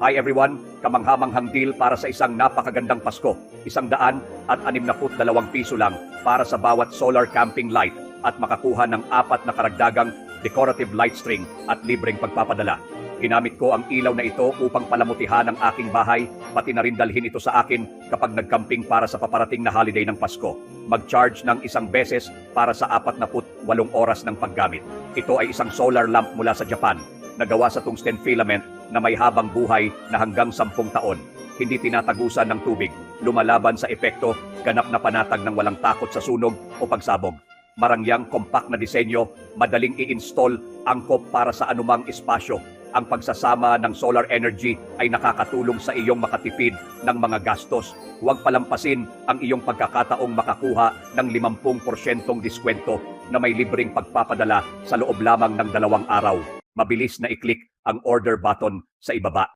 Hi everyone, kamanghamanghang deal para sa isang napakagandang Pasko. 162 piso lang para sa bawat solar camping light at makakuha ng 4 na karagdagang decorative light string at libreng pagpapadala. Ginamit ko ang ilaw na ito upang palamutihan ang aking bahay, pati na rin dalhin ito sa akin kapag nagcamping para sa paparating na holiday ng Pasko. Mag-charge ng 1 beses para sa 48 oras ng paggamit. Ito ay isang solar lamp mula sa Japan, nagawa sa tungsten filament na may habang buhay na hanggang 10 taon. Hindi tinatagusan ng tubig, lumalaban sa epekto, ganap na panatag ng walang takot sa sunog o pagsabog. Marangyang compact na disenyo, madaling i-install, angkop para sa anumang espasyo. Ang pagsasama ng solar energy ay nakakatulong sa iyong makatipid ng mga gastos. Huwag palampasin ang iyong pagkakataong makakuha ng 50% diskwento na may libreng pagpapadala sa loob lamang ng 2 araw. Mabilis na i-click ang order button sa ibaba.